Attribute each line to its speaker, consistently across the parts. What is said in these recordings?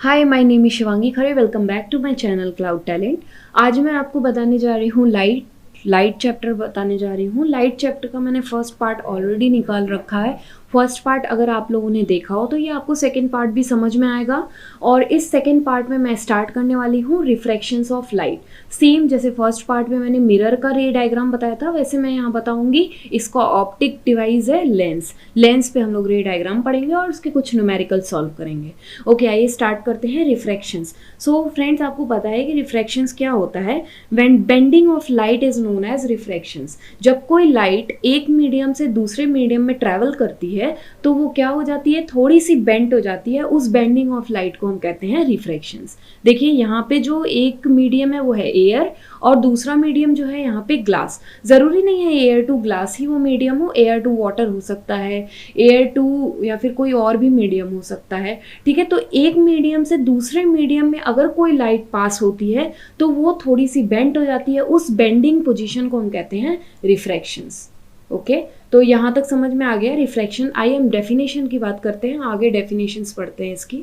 Speaker 1: Hi, my name is Shivangi Khare. Welcome back to my channel Cloud Talent. आज मैं आपको बताने जा रही हूँ लाइट चैप्टर बताने जा रही हूँ। लाइट चैप्टर का मैंने फर्स्ट पार्ट ऑलरेडी निकाल रखा है। फर्स्ट पार्ट अगर आप लोगों ने देखा हो तो ये आपको सेकंड पार्ट भी समझ में आएगा। और इस सेकंड पार्ट में मैं स्टार्ट करने वाली हूँ रिफ्रैक्शंस ऑफ लाइट। सेम जैसे फर्स्ट पार्ट में मैंने मिरर का रे डायग्राम बताया था, वैसे मैं यहाँ बताऊंगी इसका ऑप्टिक डिवाइस है लेंस पे हम लोग रे डायग्राम पढ़ेंगे और उसके कुछ न्यूमेरिकल सॉल्व करेंगे। ओके, आइए स्टार्ट करते हैं रिफ्रैक्शंस। सो फ्रेंड्स, आपको पता है कि रिफ्रैक्शंस क्या होता है। When bending of light is known as refractions. जब कोई लाइट एक मीडियम से दूसरे मीडियम में ट्रैवल करती है तो वो क्या हो जाती है, थोड़ी सी बेंट हो जाती है। उस बेंडिंग ऑफ लाइट को हम कहते हैं रिफ्रैक्शंस। देखिए यहाँ पे जो एक मीडियम है वो है एयर और दूसरा मीडियम जो है यहाँ पे ग्लास। जरूरी नहीं है एयर टू ग्लास ही वो मीडियम हो, एयर टू वाटर हो सकता है, एयर टू या फिर कोई और भी मीडियम हो सकता है। ठीक है, तो एक मीडियम से दूसरे मीडियम में अगर कोई लाइट पास होती है तो वो थोड़ी सी बेंट हो जाती है। उस बेंडिंग पोजीशन को हम कहते हैं रिफ्रैक्शंस। ओके, तो यहाँ तक समझ में आ गया रिफ्रैक्शन। आइए हम डेफिनेशन की बात करते हैं, आगे डेफिनेशंस पढ़ते हैं इसकी।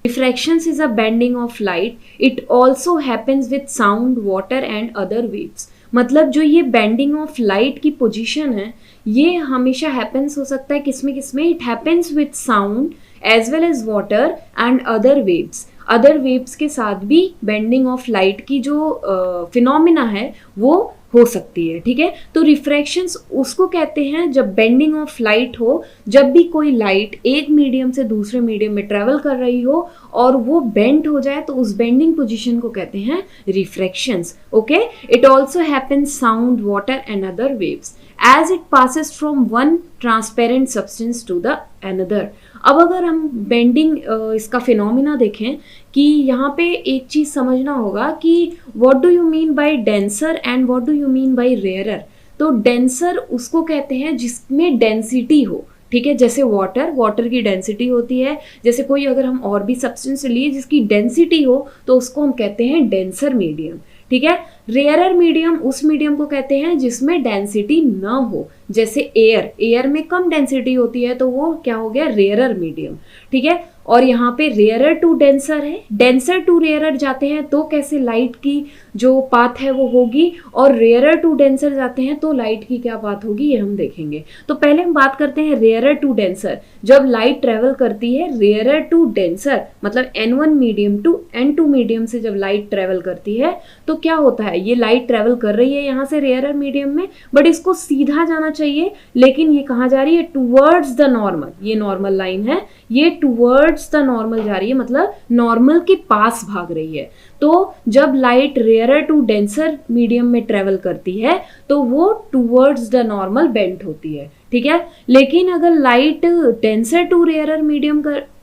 Speaker 1: Refractions is a bending of light. It also happens with sound, water and other waves. मतलब जो ये बेंडिंग ऑफ लाइट की पोजीशन है ये हमेशा हैपन्स हो सकता है किसमें किसमें। It happens with sound as well as water and other waves. Other waves के साथ भी बेंडिंग ऑफ लाइट की जो फिनोमिना है वो हो सकती है। ठीक है, तो रिफ्रैक्शंस उसको कहते हैं जब बेंडिंग ऑफ लाइट हो, जब भी कोई लाइट एक मीडियम से दूसरे मीडियम में ट्रेवल कर रही हो और वो बेंड हो जाए तो उस बेंडिंग पोजीशन को कहते हैं refractions. Okay, it also happens sound, water and other waves as it passes from one transparent substance to the another। अब अगर हम बेंडिंग इसका फिनोमिना देखें कि यहाँ पे एक चीज समझना होगा कि what do you mean by denser and what do you mean by rarer. तो डेंसर उसको कहते हैं जिसमें डेंसिटी हो। ठीक है, जैसे वाटर की डेंसिटी होती है, जैसे कोई अगर हम और भी सब्सटेंस लिए जिसकी डेंसिटी हो तो उसको हम कहते हैं डेंसर मीडियम। ठीक है, रेयरर मीडियम उस मीडियम को कहते हैं जिसमें डेंसिटी न हो, जैसे एयर में कम डेंसिटी होती है तो वो क्या हो गया, रेयरर मीडियम। ठीक है, और यहाँ पे रेयरर टू डेंसर है, डेंसर टू रेयरर जाते हैं तो कैसे लाइट की जो पाथ है वो होगी, और रेयरर टू डेंसर जाते हैं तो लाइट की क्या पाथ होगी ये हम देखेंगे। तो पहले हम बात करते हैं रेयरर टू डेंसर। जब लाइट ट्रेवल करती है रेयरर टू डेंसर मतलब N1 medium to N2 medium से जब लाइट ट्रेवल करती है तो क्या होता है, ये लाइट ट्रेवल कर रही है यहाँ से रेयरर मीडियम में, बट इसको सीधा जाना चाहिए लेकिन ये कहाँ जा रही है, टूवर्ड्स द नॉर्मल। ये नॉर्मल लाइन है, ये टूवर्ड्स द नॉर्मल जा रही है, मतलब नॉर्मल के पास भाग रही है। तो जब light rarer to denser medium में ट्रेवल करती है तो वो टूवर्ड्स द नॉर्मल बेंट होती है। ठीक है, लेकिन अगर light denser to rarer medium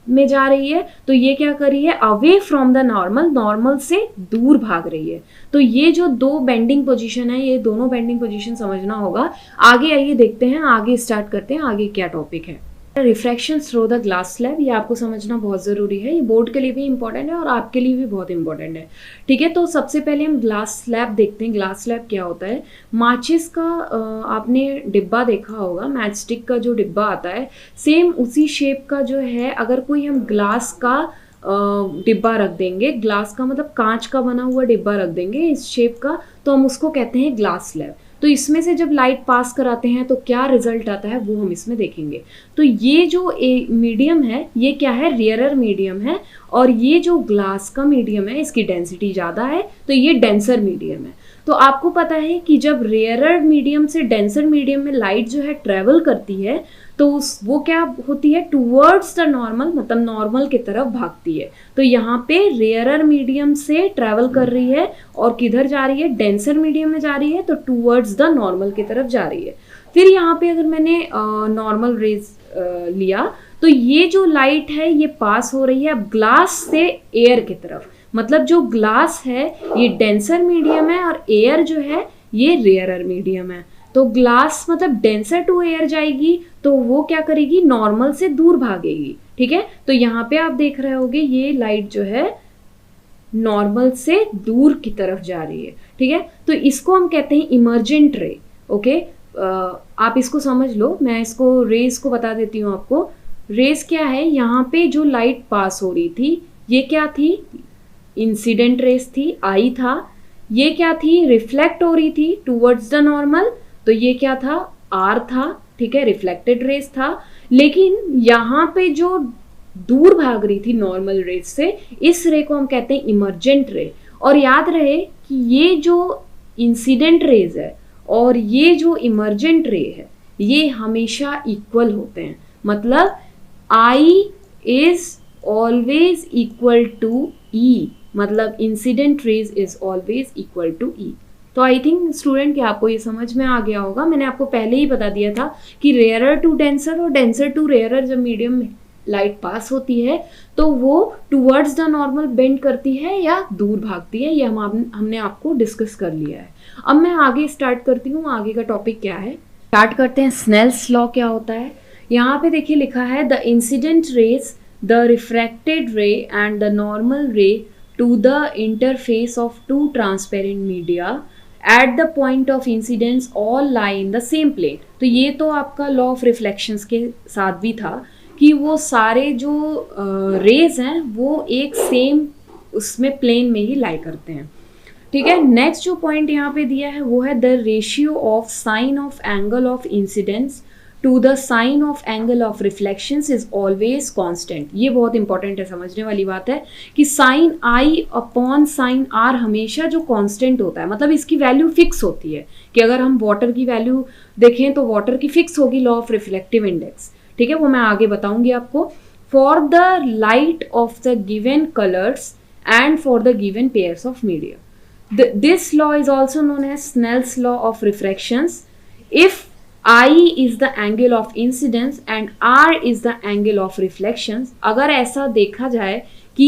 Speaker 1: में जा रही है तो ये क्या कर रही है, अवे फ्रॉम द नॉर्मल से दूर भाग रही है। तो ये जो दो बेंडिंग पोजीशन है, ये दोनों बेंडिंग पोजीशन समझना होगा। आगे आइए देखते हैं, आगे स्टार्ट करते हैं, आगे क्या टॉपिक है। Refraction through the glass slab, ये आपको समझना बहुत ज़रूरी है, ये बोर्ड के लिए भी इंपॉर्टेंट है और आपके लिए भी बहुत इंपॉर्टेंट है। ठीक है, तो सबसे पहले हम ग्लास स्लैब देखते हैं। ग्लास स्लैब क्या होता है, माचिस का आपने डिब्बा देखा होगा, मैच स्टिक का जो डिब्बा आता है सेम उसी शेप का जो है, अगर कोई हम ग्लास का डिब्बा रख देंगे, ग्लास का मतलब कांच का बना हुआ डिब्बा रख देंगे इस शेप का, तो हम उसको कहते हैं ग्लास स्लैब। तो इसमें से जब लाइट पास कराते हैं तो क्या रिजल्ट आता है वो हम इसमें देखेंगे। तो ये जो मीडियम है ये क्या है, रेयरर मीडियम है, और ये जो ग्लास का मीडियम है इसकी डेंसिटी ज़्यादा है तो ये डेंसर मीडियम है। तो आपको पता है कि जब रेयरर मीडियम से डेंसर मीडियम में लाइट जो है ट्रेवल करती है तो वो क्या होती है, टूवर्ड्स द नॉर्मल मतलब नॉर्मल की तरफ भागती है। तो यहाँ पे रेयरर मीडियम से ट्रेवल कर रही है और किधर जा रही है, डेंसर मीडियम में जा रही है, तो टूवर्ड्स द नॉर्मल की तरफ जा रही है। फिर यहाँ पे अगर मैंने नॉर्मल रेज लिया तो ये जो लाइट है ये पास हो रही है अब ग्लास से एयर की तरफ। मतलब जो ग्लास है ये डेंसर मीडियम है और एयर जो है ये रेयरर मीडियम है। तो ग्लास मतलब डेंसर टू एयर जाएगी तो वो क्या करेगी, नॉर्मल से दूर भागेगी। ठीक है, तो यहाँ पे आप देख रहे होगे ये लाइट जो है नॉर्मल से दूर की तरफ जा रही है। ठीक है, तो इसको हम कहते हैं इमर्जेंट रे। ओके, आप इसको समझ लो, मैं इसको रेस को बता देती हूँ आपको। रेस क्या है, यहाँ पे जो लाइट पास हो रही थी ये क्या थी, इंसिडेंट रेस थी, आई था। ये क्या थी, रिफ्लेक्ट हो रही थी टूवर्ड्स द नॉर्मल, तो ये क्या था, आर था, ठीक है, रिफ्लेक्टेड रेस था। लेकिन यहाँ पे जो दूर भाग रही थी नॉर्मल रेस से, इस रे को हम कहते हैं इमर्जेंट रे। और याद रहे कि ये जो इंसिडेंट रेज है और ये जो इमर्जेंट रे है, ये हमेशा इक्वल होते हैं। मतलब i is always equal to e, मतलब incident rays is always equal to e. तो आई थिंक स्टूडेंट कि आपको ये समझ में आ गया होगा। मैंने आपको पहले ही बता दिया था कि रेयरर टू डेंसर और डेंसर टू रेयरर जब मीडियम में लाइट पास होती है तो वो टूवर्ड्स द नॉर्मल बेंड करती है या दूर भागती है, ये हमने आपको डिस्कस कर लिया है। अब मैं आगे स्टार्ट करती हूँ, आगे का टॉपिक क्या है, स्टार्ट करते हैं। स्नेल्स लॉ क्या होता है, यहाँ पे देखिए लिखा है the incident rays, the refracted ray and the normal ray to the interface of two transparent media at the point of incidence all lie in the same plane. तो ये तो आपका लॉ ऑफ रिफ्लेक्शंस के साथ भी था कि वो सारे जो रेज हैं वो एक सेम उसमें प्लेन में ही लाई करते हैं, ठीक है। नेक्स्ट जो पॉइंट यहाँ पे दिया है वो है the ratio of sine of angle of incidence to the sine of angle of reflections is always constant. ये बहुत इंपॉर्टेंट है, समझने वाली बात है कि साइन आई अपॉन साइन आर हमेशा जो कांस्टेंट होता है, मतलब इसकी वैल्यू फिक्स होती है कि अगर हम वाटर की वैल्यू देखें तो वाटर की फिक्स होगी लॉ ऑफ रिफ्लेक्टिव इंडेक्स, ठीक है, वो मैं आगे बताऊंगी आपको। For the light of the given colours and for the given pairs of media, this law is also known as Snell's law of refractions. If I is the angle of incidence and R is the angle of reflections, अगर ऐसा देखा जाए कि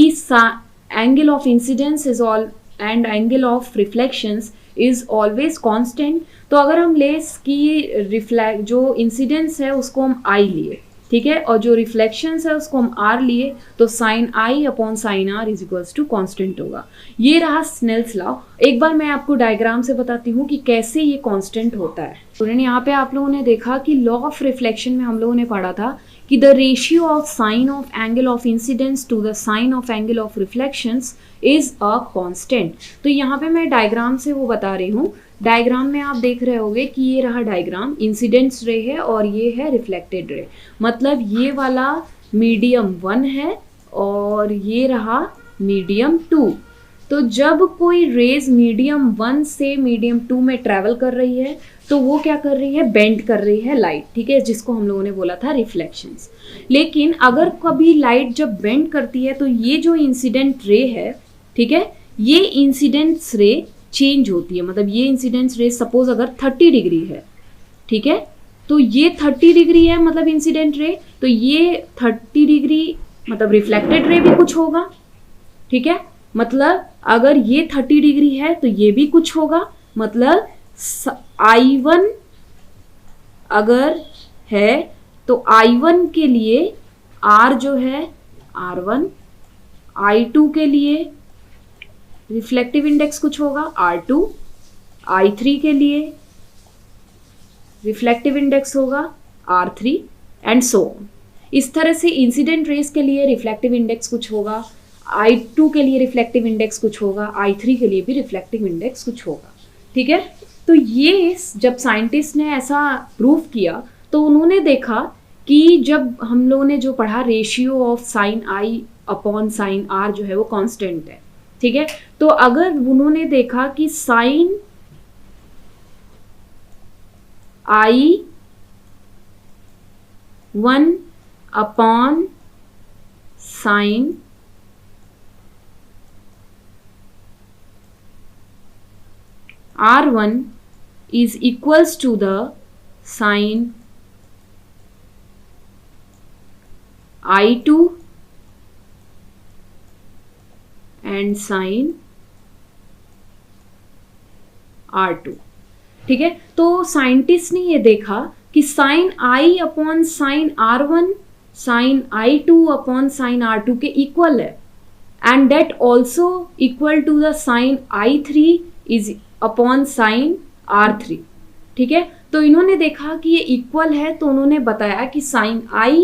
Speaker 1: angle of incidence is all and angle of reflections is always constant, तो अगर हम ले कि रिफ्लेक्ट जो इंसिडेंस है उसको हम I लिए, ठीक है, और जो रिफ्लेक्शंस है उसको हम आर लिए, तो sine I upon sine are is equals to constant होगा। ये रहा स्नेल्स लॉ। एक बार मैं आपको डायग्राम से बताती हूँ कि कैसे ये कांस्टेंट होता है। स्टूडेंट यहाँ पे आप लोगों ने देखा कि लॉ ऑफ रिफ्लेक्शन में हम लोगों ने पढ़ा था कि the ratio of sine of angle of incidence to the sine of angle of reflections is a constant. तो यहाँ पे मैं डायग्राम से वो बता रही हूँ। डायग्राम में आप देख रहे होंगे कि ये रहा डायग्राम, इंसिडेंस रे है और ये है रिफ्लेक्टेड रे, मतलब ये वाला मीडियम 1 है और ये रहा मीडियम 2। तो जब कोई रेज मीडियम 1 से मीडियम 2 में ट्रैवल कर रही है तो वो क्या कर रही है, बेंड कर रही है लाइट, ठीक है, जिसको हम लोगों ने बोला था रिफ्लेक्शंस। लेकिन अगर कभी लाइट जब बेंड करती है तो ये जो इंसिडेंट रे है, ठीक है, ये इंसिडेंस रे चेंज होती है। मतलब ये इंसिडेंस रे सपोज अगर 30 डिग्री है, ठीक है, तो ये 30 डिग्री है मतलब इंसिडेंट रे, तो ये 30 डिग्री मतलब रिफ्लेक्टेड रे भी कुछ होगा, ठीक है। मतलब अगर ये 30 डिग्री है तो ये भी कुछ होगा, मतलब I1 अगर है तो I1 के लिए R जो है R1, I2 के लिए रिफ्लेक्टिव इंडेक्स कुछ होगा R2, I3 के लिए रिफ्लेक्टिव इंडेक्स होगा R3 एंड सो ऑन। इस तरह से इंसिडेंट रेस के लिए रिफ्लेक्टिव इंडेक्स कुछ होगा, I2 के लिए रिफ्लेक्टिव इंडेक्स कुछ होगा, I3 के लिए भी रिफ्लेक्टिव इंडेक्स कुछ होगा, ठीक है। तो ये जब साइंटिस्ट ने ऐसा प्रूव किया तो उन्होंने देखा कि जब हम लोगों ने जो पढ़ा ratio of sine I upon sine R जो है वो कांस्टेंट है, ठीक है। तो अगर उन्होंने देखा कि sine I 1 upon sine R1 is equals to the sine I2 and sine R2, ठीक है। तो साइंटिस्ट ने ये देखा कि sine I upon sine R1 sine I2 upon sine R2 के इक्वल है and that also equal to the sine I3 is upon sine R3, ठीक है। तो इन्होंने देखा कि ये इक्वल है तो उन्होंने बताया कि sine I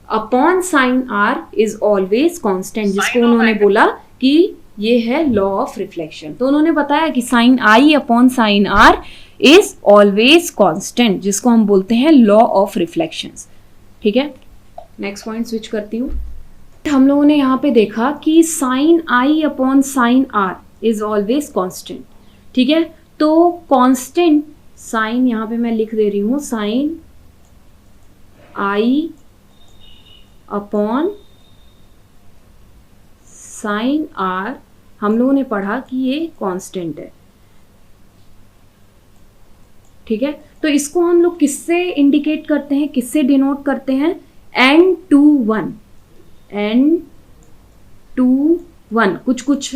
Speaker 1: upon sine are is always constant, जिसको उन्होंने बोला कि ये है लॉ ऑफ रिफ्लेक्शन। तो उन्होंने बताया कि sine I upon sine are is always constant, जिसको हम बोलते हैं लॉ ऑफ रिफ्लेक्शंस। ठीक है, नेक्स्ट पॉइंट स्विच करती हूँ। हम लोगों ने यहाँ पे देखा कि sine I upon sine are is always constant. ठीक है, तो कांस्टेंट साइन यहाँ पे मैं लिख दे रही हूँ, साइन आई अपॉन साइन आर हम लोगों ने पढ़ा कि ये कांस्टेंट है। ठीक है, तो इसको हम लोग किससे इंडिकेट करते हैं, किससे डिनोट करते हैं, n21, n21। कुछ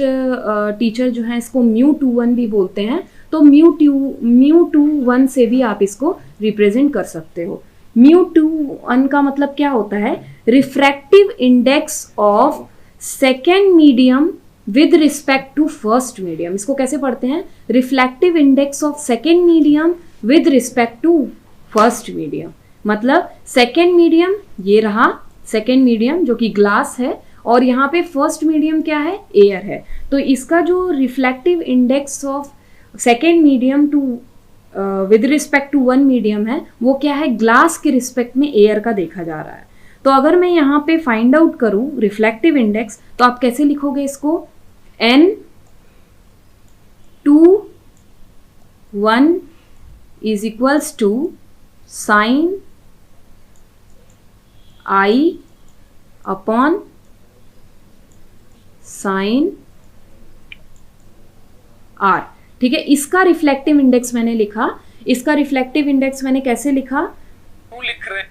Speaker 1: टीचर जो हैं इसको μ21 भी बोलते हैं, तो μ21 से भी आप इसको रिप्रेजेंट कर सकते हो। μ21 का मतलब क्या होता है, refractive index of second medium with respect to first medium. इसको कैसे पढ़ते हैं, reflective index of second medium with respect to first medium. मतलब सेकेंड मीडियम ये रहा, सेकेंड मीडियम जो कि ग्लास है, और यहाँ पे फर्स्ट मीडियम क्या है, एयर है। तो इसका जो reflective index of second medium to with respect to one medium है, वो क्या है, ग्लास के रिस्पेक्ट में एयर का देखा जा रहा है। तो अगर मैं यहाँ पे फाइंड आउट करूँ रिफ्लेक्टिव इंडेक्स, तो आप कैसे लिखोगे इसको, n21 is equals to sine I upon sine are. ठीक है, इसका रिफ्लेक्टिव इंडेक्स मैंने लिखा, इसका रिफ्लेक्टिव इंडेक्स मैंने कैसे लिखा,
Speaker 2: लिख रहे।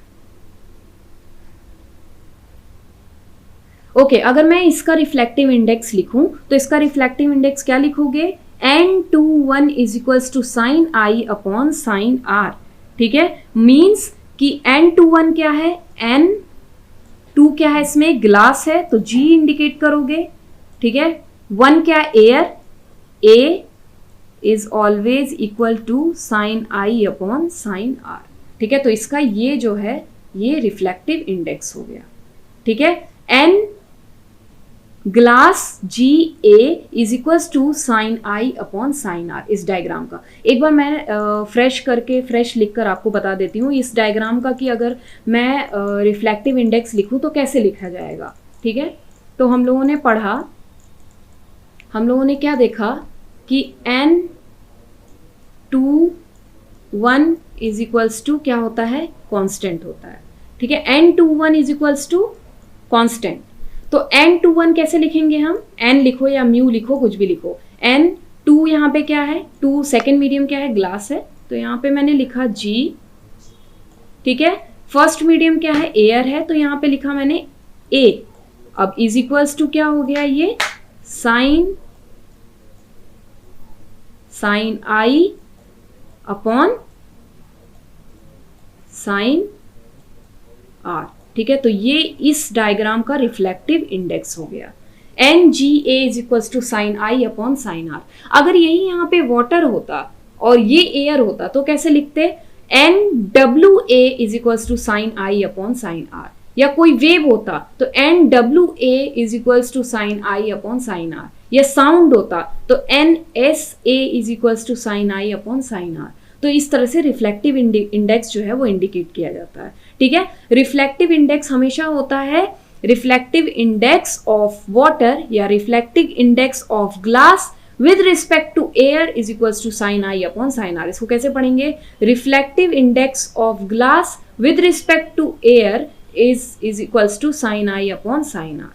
Speaker 1: ओके, अगर मैं इसका रिफ्लेक्टिव इंडेक्स लिखूं तो इसका रिफ्लेक्टिव इंडेक्स क्या लिखोगे, n21 is equals to sine I upon sine are. ठीक है, मीन्स कि n21 क्या है, n2 क्या है, इसमें ग्लास है तो G इंडिकेट करोगे। ठीक है, 1 क्या, air, A is always equal to sine I upon sine are. ठीक है, तो इसका ये जो है ये रिफ्लेक्टिव इंडेक्स हो गया। ठीक है, n glass G A is equals to sine I upon sine R. इस डायग्राम का एक बार मैं फ्रेश लिखकर आपको बता देती हूँ इस डायग्राम का, कि अगर मैं रिफ्लेक्टिव इंडेक्स लिखूँ तो कैसे लिखा जाएगा। ठीक है, तो हम लोगों ने पढ़ा, हम लोगों ने क्या देखा कि n21 इज इक्वल्स टू क्या होता है, कांस्टेंट होता है। ठीक है, n21 is equals to constant. तो n21 कैसे लिखेंगे हम, n लिखो या म्यू लिखो, कुछ भी लिखो। n2 यहाँ पे क्या है, 2 सेकेंड मीडियम क्या है, ग्लास है, तो यहाँ पे मैंने लिखा G। ठीक है, फर्स्ट मीडियम क्या है, एयर है, तो यहाँ पे लिखा मैंने A। अब इज इक्वल्स टू क्या हो गया, ये sine I upon sine are. ठीक है, तो ये इस डायग्राम का रिफ्लेक्टिव इंडेक्स हो गया। NGA is equals to sine I upon sine R. अगर यही यहाँ पे वाटर होता और ये एयर होता तो कैसे लिखते, NWA is equals to sine I upon sine r. या कोई वेव होता तो NWA is equals to sine I upon sine r. या साउंड होता तो NSA is equals to sine I upon sine r. तो इस तरह से रिफ्लेक्टिव इंडेक्स जो है वो इंडिकेट किया जाता है। ठीक है, रिफ्लेक्टिव इंडेक्स हमेशा होता है रिफ्लेक्टिव इंडेक्स ऑफ वाटर या reflective index of glass with respect to air is equals to sine I upon sine r. इसको कैसे पढ़ेंगे, reflective index of glass with respect to air is equals to sine I upon sine are.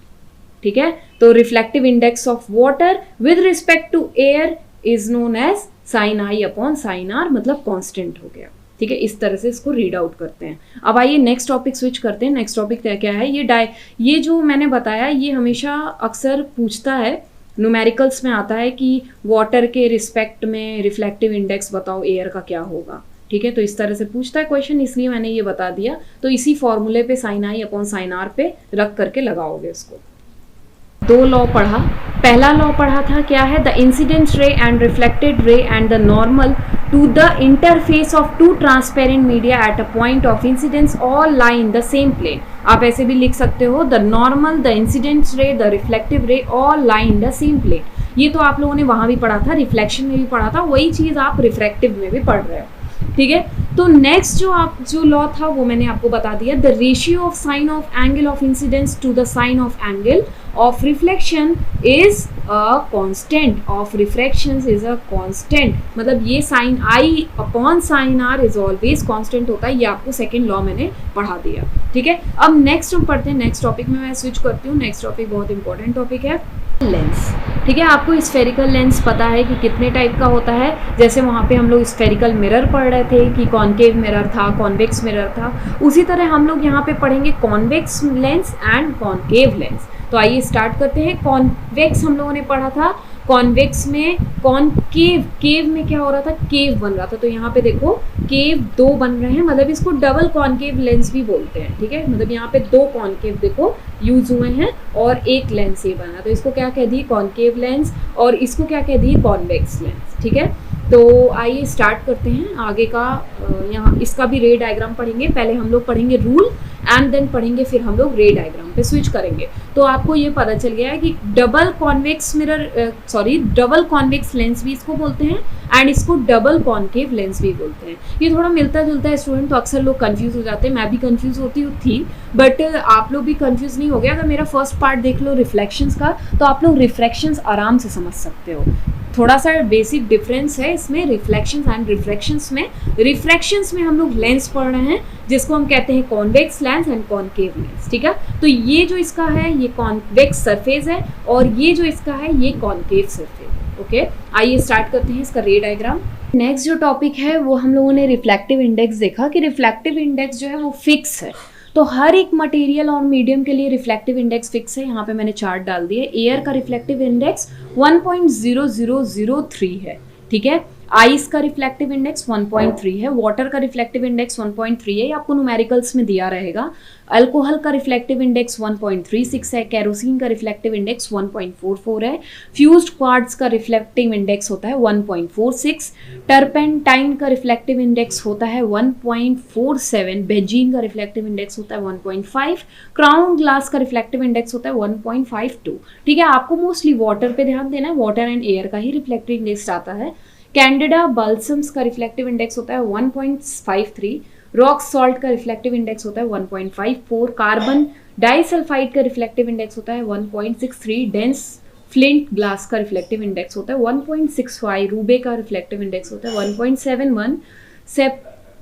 Speaker 1: ठीक है, तो reflective index of water with respect to air is known as sine I upon sine r, मतलब constant हो गया। ठीक है, इस तरह से इसको रीड आउट करते हैं। अब आइए नेक्स्ट टॉपिक स्विच करते हैं। नेक्स्ट टॉपिक क्या है, ये जो मैंने बताया ये हमेशा अक्सर पूछता है, न्यूमेरिकल्स में आता है कि वाटर के रिस्पेक्ट में रिफ्लेक्टिव इंडेक्स बताओ एयर का क्या होगा। ठीक है, तो इस तरह से पूछता है क्वेश्चन, इसलिए मैंने ये बता दिया। तो इसी फॉर्मूले पे साइन आई अपॉन साइन आर पे रख करके लगाओगे इसको। 2 लॉ पढ़ा, पहला लॉ पढ़ा था क्या है, the incident ray and reflected ray and the normal to the interface of 2 transparent media at a point of incidence all lie in the same plane. आप ऐसे भी लिख सकते हो the normal, the incident ray, the reflective ray all lie in the same plane. ये तो आप लोगों ने वहां भी पढ़ा था, रिफ्लेक्शन में भी पढ़ा था, वही चीज आप रिफ्रैक्टिव में भी पढ़ रहे हो, ठीक है। तो नेक्स्ट जो लॉ था वो मैंने आपको बता दिया, the ratio of sine of angle of incidence to the sine of angle of reflection is a constant, of refraction is a constant, मतलब ये sine I upon sine are is always constant होता है, ये आपको second law मैंने पढ़ा दिया, ठीक है। अब नेक्स्ट हम पढ़ते हैं, नेक्स्ट टॉपिक में मैं स्विच करती हूँ। नेक्स्ट टॉपिक बहुत इंपॉर्टेंट टॉपिक है, लेंस, ठीक है। आपको स्फेरिकल लेंस पता है कि कितने टाइप का होता है, जैसे वहाँ पे हम लोग स्फेरिकल मिरर पढ़ रहे थे कि कॉन्केव मिरर था, कॉन्वेक्स मिरर था, उसी तरह हम लोग यहाँ पे पढ़ेंगे convex lens and concave lens. तो आइए स्टार्ट करते हैं। कॉन्वेक्स हम लोगों ने पढ़ा था, कॉन्वेक्स में कॉनकेव, केव में क्या हो रहा था, केव बन रहा था, तो यहाँ पे देखो केव दो बन रहे हैं, मतलब इसको डबल कॉनकेव लेंस भी बोलते हैं, ठीक है। मतलब यहाँ पे दो कॉनकेव देखो यूज हुए हैं और एक लेंस ये बना, तो इसको क्या कह दी, कॉनकेव लेंस, और इसको क्या कह दी, कॉन्वेक्स लेंस, ठीक है। तो आइए स्टार्ट करते हैं आगे का। यहाँ इसका भी रे डायग्राम पढ़ेंगे, पहले हम लोग पढ़ेंगे रूल एंड देन पढ़ेंगे फिर हम लोग रे डायग्राम पे स्विच करेंगे। तो आपको ये पता चल गया है कि double convex mirror, double convex lens भी इसको बोलते हैं एंड इसको डबल कॉन्केव लेंस भी बोलते हैं। ये थोड़ा मिलता जुलता है स्टूडेंट, तो अक्सर लोग कंफ्यूज हो जाते हैं, मैं भी कंफ्यूज होती थी, बट आप लोग भी कंफ्यूज नहीं हो गया। अगर मेरा फर्स्ट पार्ट देख लो रिफ्लेक्शंस का, तो आप लोग रिफ्रैक्शंस आराम से समझ सकते हो। थोड़ा सा बेसिक डिफरेंस है इसमें रिफ्लेक्शंस एंड रिफ्रैक्शंस में। रिफ्रैक्शंस में हम लोग लेंस पढ़ रहे हैं जिसको हम कहते हैं convex lens and concave lens, ठीक है। तो ये जो इसका है ये कॉन्वेक्स सरफेस है और ये जो इसका है ये कॉनकेव सरफेस है, ओके। आइए स्टार्ट करते हैं इसका रे डायग्राम। नेक्स्ट जो टॉपिक है वो हम लोगों ने रिफ्लेक्टिव इंडेक्स देखा कि रिफ्लेक्टिव इंडेक्स जो है वो फिक्स है, तो हर एक मटेरियल और मीडियम के लिए रिफ्लेक्टिव इंडेक्स फिक्स है। यहाँ पे मैंने चार्ट डाल दिया, एयर का रिफ्लेक्टिव इंडेक्स 1.0003 है, ठीक है। आइस का रिफ्लेक्टिव इंडेक्स 1.3 है, वाटर का रिफ्लेक्टिव इंडेक्स 1.3 है, ये आपको न्यूमेरिकल्स में दिया रहेगा। अल्कोहल का रिफ्लेक्टिव इंडेक्स 1.36 है, केरोसिन का रिफ्लेक्टिव इंडेक्स 1.44 है, फ्यूज्ड क्वार्ट्ज का रिफ्लेक्टिव इंडेक्स होता है 1.46, टर्पेंटाइन का रिफ्लेक्टिव इंडेक्स होता है 1.47, बेंजीन का रिफ्लेक्टिव इंडेक्स होता है 1.5, क्राउन ग्लास का रिफ्लेक्टिव इंडेक्स होता है 1.52, ठीक है। आपको मोस्टली वाटर पे ध्यान देना है, वाटर एंड एयर का ही रिफ्लेक्टिव इंडेक्स आता है। कैंडिडा बल्सम्स का रिफ्लेक्टिव इंडेक्स होता है 1.53, रॉक सॉल्ट का रिफ्लेक्टिव इंडेक्स होता है 1.54, कार्बन डाइसल्फाइड का रिफ्लेक्टिव इंडेक्स होता है 1.63, डेंस फ्लिंट ग्लास का रिफ्लेक्टिव इंडेक्स होता है 1.65, रूबे का रिफ्लेक्टिव इंडेक्स होता है 1.71,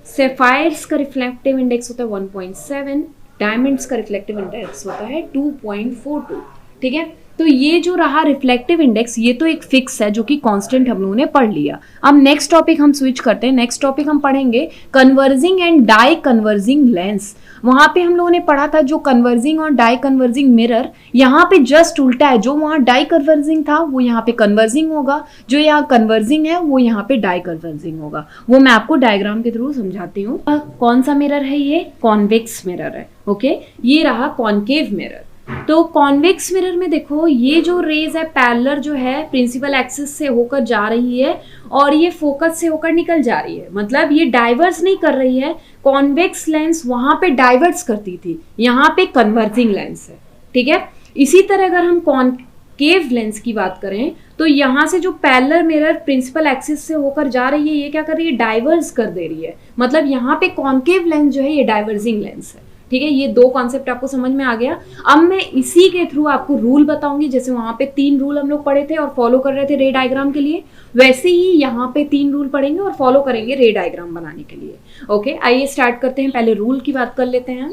Speaker 1: सेफायर्स का रिफ्लेक्टिव इंडेक्स होता है 1.7, डायमंड्स का रिफ्लेक्टिव इंडेक्स होता है 2.42, ठीक है। तो ये जो रहा रिफ्लेक्टिव इंडेक्स ये तो एक फिक्स है जो कि कांस्टेंट हम लोगों ने पढ़ लिया। अब नेक्स्ट टॉपिक हम स्विच करते हैं, नेक्स्ट टॉपिक हम पढ़ेंगे converging and die converging lens. वहां पे हम लोगों ने पढ़ा था जो कन्वर्जिंग और डाई कन्वर्जिंग मिरर, यहाँ पे जस्ट उल्टा है, जो वहाँ डाई कन्वर्जिंग था वो यहाँ पे कन्वर्जिंग होगा, जो यहाँ कन्वर्जिंग है वो यहाँ पे डाई कन्वर्जिंग होगा, वो मैं आपको डायग्राम के थ्रू समझाती हूँ। कौन सा मिरर है ये, कॉन्वेक्स मिरर है, ओके। ये रहा कॉन्केव मिरर। तो कॉन्वेक्स मिरर में देखो ये जो रेज है पैरेलल जो है प्रिंसिपल एक्सिस से होकर जा रही है और ये फोकस से होकर निकल जा रही है, मतलब ये डाइवर्स नहीं कर रही है। कॉन्वेक्स लेंस वहां पे डाइवर्स करती थी, यहाँ पे कन्वर्जिंग लेंस है, ठीक है। इसी तरह अगर हम कॉन्केव लेंस की बात करें तो यहाँ से जो पैरेलल मिरर प्रिंसिपल एक्सिस से होकर जा रही है ये क्या कर रही है, डाइवर्स कर दे रही है, मतलब यहाँ पे कॉन्केव लेंस जो है ये डाइवर्जिंग लेंस है, ठीक है। ये दो कॉन्सेप्ट आपको समझ में आ गया। अब मैं इसी के थ्रू आपको रूल बताऊंगी, जैसे वहां पे 3 रूल हम लोग पढ़े थे और फॉलो कर रहे थे रे डायग्राम के लिए, वैसे ही यहाँ पे 3 रूल पढ़ेंगे और फॉलो करेंगे रे डायग्राम बनाने के लिए, ओके। आइए स्टार्ट करते हैं, पहले रूल की बात कर लेते हैं।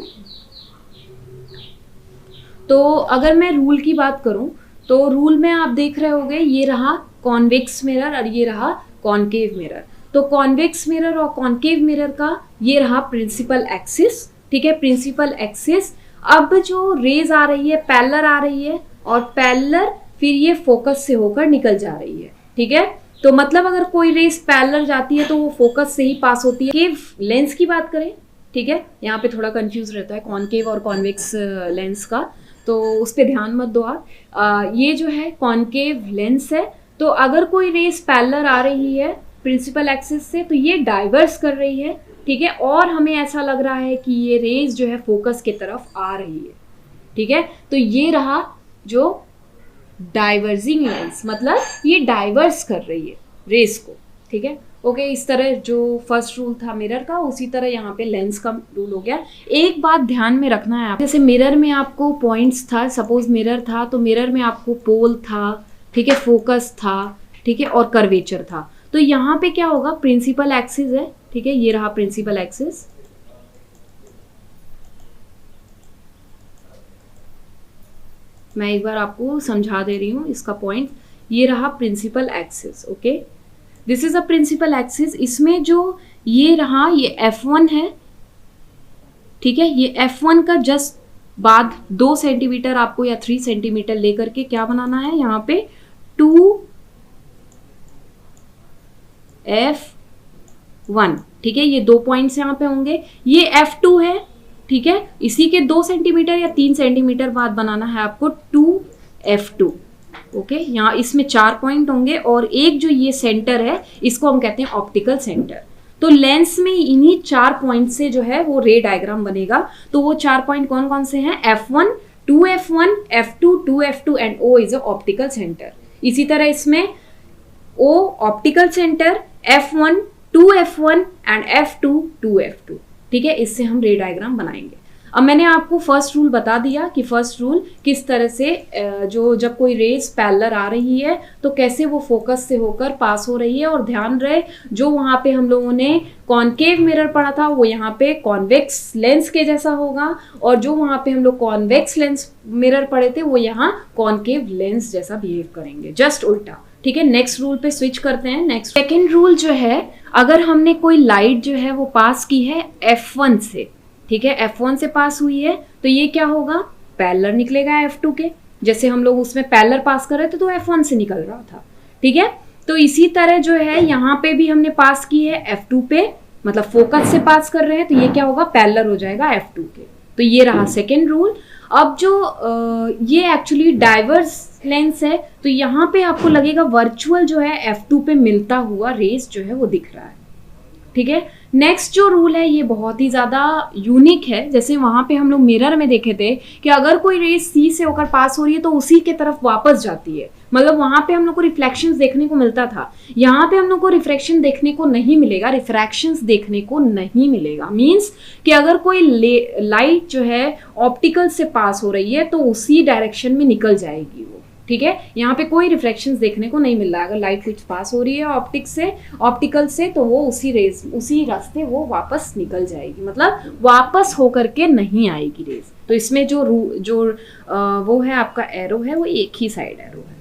Speaker 1: तो अगर मैं रूल की बात करूं तो रूल में आप देख रहे होंगे ये रहा कॉन्वेक्स मिरर और ये रहा कॉन्केव मिरर। तो कॉन्वेक्स मिरर और कॉन्केव मिरर का ये रहा प्रिंसिपल एक्सिस, ठीक है, प्रिंसिपल एक्सिस। अब जो रेज आ रही है पैरेलल आ रही है और पैरेलल फिर ये फोकस से होकर निकल जा रही है, ठीक है। तो मतलब अगर कोई रेज पैरेलल जाती है तो वो फोकस से ही पास होती है। केव लेंस की बात करें, ठीक है, यहाँ पे थोड़ा कंफ्यूज रहता है कॉनकेव और कॉन्वेक्स लेंस का, तो उस पर ध्यान मत दो आप। ये जो है कॉनकेव लेंस है, तो अगर कोई रेज पैरेलल आ रही है प्रिंसिपल एक्सिस से तो ये डाइवर्स कर रही है ठीक है, और हमें ऐसा लग रहा है कि ये रेज जो है फोकस की तरफ आ रही है, ठीक है। तो ये रहा जो डाइवर्जिंग लेंस, मतलब ये डाइवर्स कर रही है रेस को, ठीक है। ओके, इस तरह जो फर्स्ट रूल था मिरर का, उसी तरह यहाँ पे लेंस का रूल हो गया। एक बात ध्यान में रखना है आप, जैसे मिरर में आपको पॉइंट्स था, सपोज मिरर था तो मिरर में आपको पोल था, ठीक है, फोकस था, ठीक है, और कर्वेचर था। तो यहाँ पे क्या होगा, प्रिंसिपल एक्सिस है, ठीक है, ये रहा प्रिंसिपल एक्सिस, मैं एक बार आपको समझा दे रही हूँ इसका पॉइंट, ये रहा principal axis. Okay, this is a principal axis. इसमें जो ये रहा ये F1 है, ठीक है, ये F1 का जस्ट बाद 2 सेंटीमीटर आपको या 3 सेंटीमीटर लेकर के क्या बनाना है, यहाँ पे 2F1, ठीक है, ये 2 पॉइंट्स यहाँ पे होंगे। ये F2 है, ठीक है, इसी के 2 सेंटीमीटर या 3 सेंटीमीटर बाद बनाना है आपको 2F2। ओके, यहाँ इसमें 4 पॉइंट होंगे और एक जो ये सेंटर है इसको हम कहते हैं ऑप्टिकल सेंटर। तो लेंस में इन्हीं 4 पॉइंट से जो है वो रे डायग्राम बनेगा। तो वो 4 पॉइंट कौन कौन से हैं, F1, 2F1, F2, 2F2 and O is a optical centre. इसी तरह इसमें O optical centre, F1 2F1 and F2 2F2, ठीक है, इससे हम रे डायग्राम बनाएंगे। अब मैंने आपको फर्स्ट रूल बता दिया कि फर्स्ट रूल किस तरह से जो जब कोई रेज पैरेलल आ रही है तो कैसे वो फोकस से होकर पास हो रही है। और ध्यान रहे जो वहां पे हम लोगों ने कॉनकेव मिरर पढ़ा था वो यहाँ पे कॉन्वेक्स लेंस के जैसा होगा, और जो वहां पे हम लोग कॉन्वेक्स लेंस मिरर पढ़े थे वो यहाँ कॉनकेव लेंस जैसा बिहेव करेंगे, जस्ट उल्टा, ठीक है। नेक्स्ट रूल पे स्विच करते हैं। नेक्स्ट सेकेंड रूल जो है, अगर हमने कोई लाइट जो है वो पास की है F1 से, ठीक है, F1 से पास हुई है तो ये क्या होगा, पैरेलल निकलेगा F2 के, जैसे हम लोग उसमें पैरेलल पास कर रहे थे तो F1 से निकल रहा था, ठीक है। तो इसी तरह जो है यहाँ पे भी हमने पास की है F2 पे, मतलब फोकस से पास कर रहे हैं तो ये क्या होगा, पैरेलल हो जाएगा F2 के। तो ये रहा सेकेंड रूल। अब जो ये एक्चुअली डाइवर्स लेंस है तो यहाँ पे आपको लगेगा वर्चुअल जो है F2 पे मिलता हुआ रेस जो है वो दिख रहा है, ठीक है। नेक्स्ट जो रूल है ये बहुत ही ज्यादा यूनिक है। जैसे वहां पे हम लोग मिरर में देखे थे कि अगर कोई रेस सी से होकर पास हो रही है तो उसी के तरफ वापस जाती है, मतलब वहां पे हम लोग को रिफ्लेक्शंस देखने को मिलता था। यहाँ पे हम लोग को रिफ्लेक्शन देखने को नहीं मिलेगा, रिफ्रैक्शंस देखने को नहीं मिलेगा। मींस कि अगर कोई लाइट जो है ऑप्टिकल से पास हो रही है तो उसी डायरेक्शन में निकल जाएगी वो, ठीक है। यहाँ पे कोई रिफ्लेक्शंस देखने को नहीं मिल रहा है। अगर लाइट कुछ पास हो रही है ऑप्टिकल से तो वो उसी रास्ते वो वापस निकल जाएगी, मतलब वापस होकर के नहीं आएगी रेस। तो इसमें जो वो है आपका एरो है वो एक ही साइड एरो है।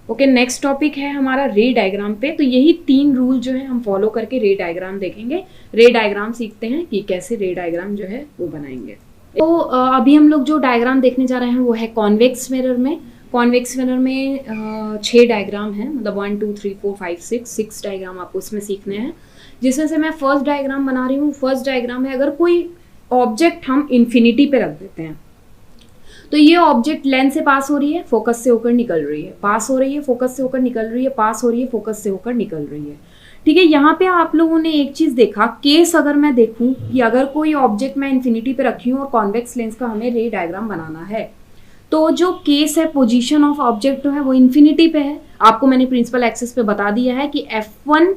Speaker 1: ओके, नेक्स्ट टॉपिक है हमारा रे डायग्राम पे। तो यही 3 रूल जो है हम फॉलो करके रे डायग्राम देखेंगे। रे डायग्राम सीखते हैं कि कैसे रे डायग्राम जो है वो बनाएंगे। तो अभी हम लोग जो डायग्राम देखने जा रहे हैं वो है कॉन्वेक्स मिरर में। कॉन्वेक्स मिरर में 6 डायग्राम है, मतलब 1 2 3 4 5 6 डायग्राम आपको उसमें सीखने हैं, जिसमें से मैं फर्स्ट डायग्राम बना रही हूँ। फर्स्ट डायग्राम है, अगर कोई ऑब्जेक्ट हम इन्फिनिटी पे रख देते हैं तो ये ऑब्जेक्ट लेंस से पास हो रही है, फोकस से होकर निकल रही है, पास हो रही है, फोकस से होकर निकल रही है, पास हो रही है, फोकस से होकर निकल रही है, ठीक है। यहाँ पे आप लोगों ने एक चीज देखा, केस अगर मैं देखूं कि अगर कोई ऑब्जेक्ट मैं इन्फिनिटी पे रखी हूँ और कॉन्वेक्स लेंस का हमें रे डायग्राम बनाना है, तो जो केस है पोजीशन ऑफ ऑब्जेक्ट जो है वो इन्फिनिटी पे है। आपको मैंने प्रिंसिपल एक्सिस पे बता दिया है कि F1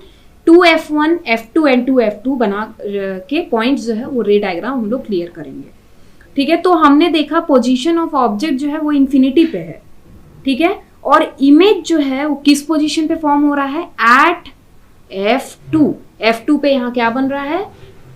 Speaker 1: 2F1 F2 and 2F2 बना के पॉइंट्स जो है वो रे डायग्राम हम लोग क्लियर करेंगे, ठीक है। तो हमने देखा पोजीशन ऑफ ऑब्जेक्ट जो है वो इन्फिनिटी पे है, ठीक है, और इमेज जो है वो किस पोजीशन पे फॉर्म हो रहा है, एट F2 पे यहाँ क्या बन रहा है,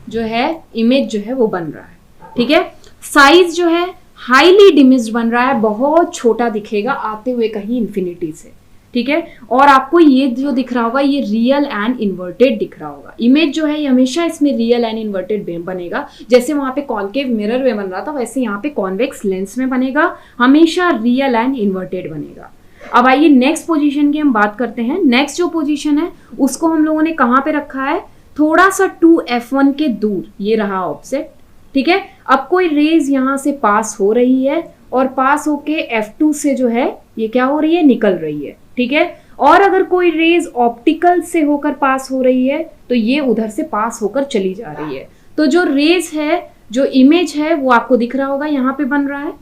Speaker 1: जो है इमेज जो है वो बन रहा है, ठीक है। साइज जो है हाईली डिमिस्ड बन रहा है, बहुत छोटा दिखेगा आते हुए कहीं इन्फिनिटी से, ठीक है। और आपको ये जो दिख रहा होगा ये रियल एंड इन्वर्टेड दिख रहा होगा। इमेज जो है ये हमेशा इसमें रियल एंड इन्वर्टेड बनेगा, जैसे वहां पे कॉन्केव मिरर में बन रहा था वैसे यहाँ पे कॉन्वेक्स लेंस में बनेगा, हमेशा रियल एंड इन्वर्टेड बनेगा। अब आइए नेक्स्ट पोजीशन की हम बात करते हैं। नेक्स्ट जो पोजीशन है उसको हम लोगों ने कहाँ पे रखा है, थोड़ा सा 2F1 के दूर, ये रहा ऑब्जेक्ट, ठीक है। अब कोई रेज यहाँ से पास हो रही है और पास होके F2 से जो है ये क्या हो रही है, निकल रही है, ठीक है। और अगर कोई रेज ऑप्टिकल से होकर पास हो रही है तो ये उधर से पास होकर चली जा रही है। तो जो रेज है, जो इमेज है वो आपको दिख रहा होगा, यहाँ पे बन रहा है,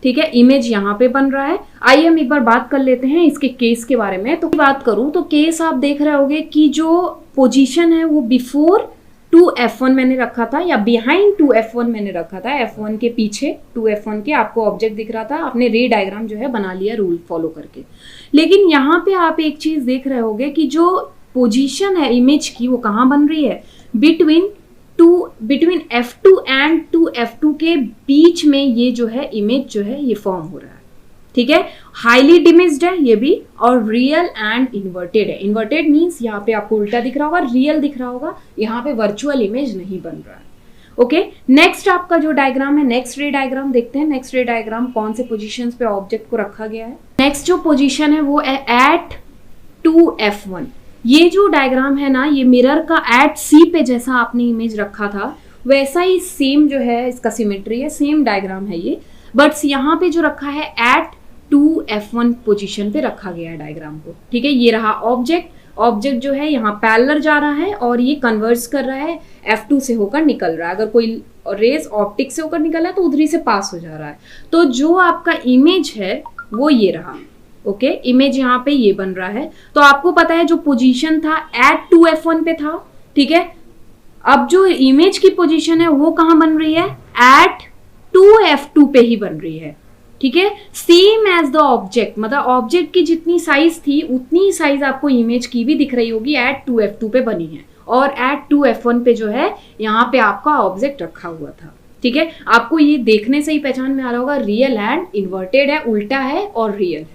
Speaker 1: ठीक है, इमेज यहाँ पे बन रहा है। आइए हम एक बार बात कर लेते हैं इसके केस के बारे में। तो बात करूं तो केस आप देख रहे होगे कि जो पोजीशन है वो बिफोर 2F1 मैंने रखा था या बिहाइंड 2F1 मैंने रखा था, F1 के पीछे 2F1 के आपको ऑब्जेक्ट दिख रहा था, आपने रे डायग्राम जो है बना लिया रूल फॉलो करके। लेकिन यहाँ पे आप एक चीज देख रहे होगे कि जो पोजीशन है इमेज की वो कहाँ बन रही है, बिटवीन F2 एंड 2F2 के बीच में ये जो है इमेज जो है ये फॉर्म हो रहा है, ठीक है। हाईली डिमिस्ड है ये भी, और रियल एंड इन्वर्टेड है। इन्वर्टेड मीन्स यहाँ पे आपको उल्टा दिख रहा होगा, रियल दिख रहा होगा, यहाँ पे वर्चुअल इमेज नहीं बन रहा है। ओके, नेक्स्ट आपका जो डायग्राम है, नेक्स्ट रे डायग्राम देखते हैं। नेक्स्ट रे डायग्राम कौन से पोजीशंस पे ऑब्जेक्ट को रखा गया है। नेक्स्ट जो पोजीशन है वो है एट 2F1। ये जो डायग्राम है ना, ये मिरर का एट सी पे जैसा आपने इमेज रखा था वैसा ही सेम जो है इसका सिमेट्री है, सेम डायग्राम है ये, बट यहाँ पे जो रखा है एट 2F1 पोजीशन पे रखा गया है डायग्राम को, ठीक है। ये रहा ऑब्जेक्ट जो है यहाँ पैरेलल जा रहा है और ये कन्वर्ज कर रहा है, F2 से होकर निकल रहा है। अगर कोई रेज ऑप्टिक से होकर निकला है तो उधरी से पास हो जा रहा है। तो जो आपका इमेज है वो ये रहा, ओके, इमेज यहाँ पे ये बन रहा है। तो आपको पता है जो पोजीशन था एट 2F1 पे था, ठीक है। अब जो इमेज की पोजीशन है वो कहाँ बन रही है, एट 2F2 पे ही बन रही है, ठीक है। सेम एज द ऑब्जेक्ट, मतलब ऑब्जेक्ट की जितनी साइज थी उतनी ही साइज आपको इमेज की भी दिख रही होगी, एट 2F2 पे बनी है, और एट 2F1 पे जो है यहाँ पे आपका ऑब्जेक्ट रखा हुआ था, ठीक है। आपको ये देखने से ही पहचान में आ रहा होगा, रियल एंड इन्वर्टेड है, उल्टा है और रियल है,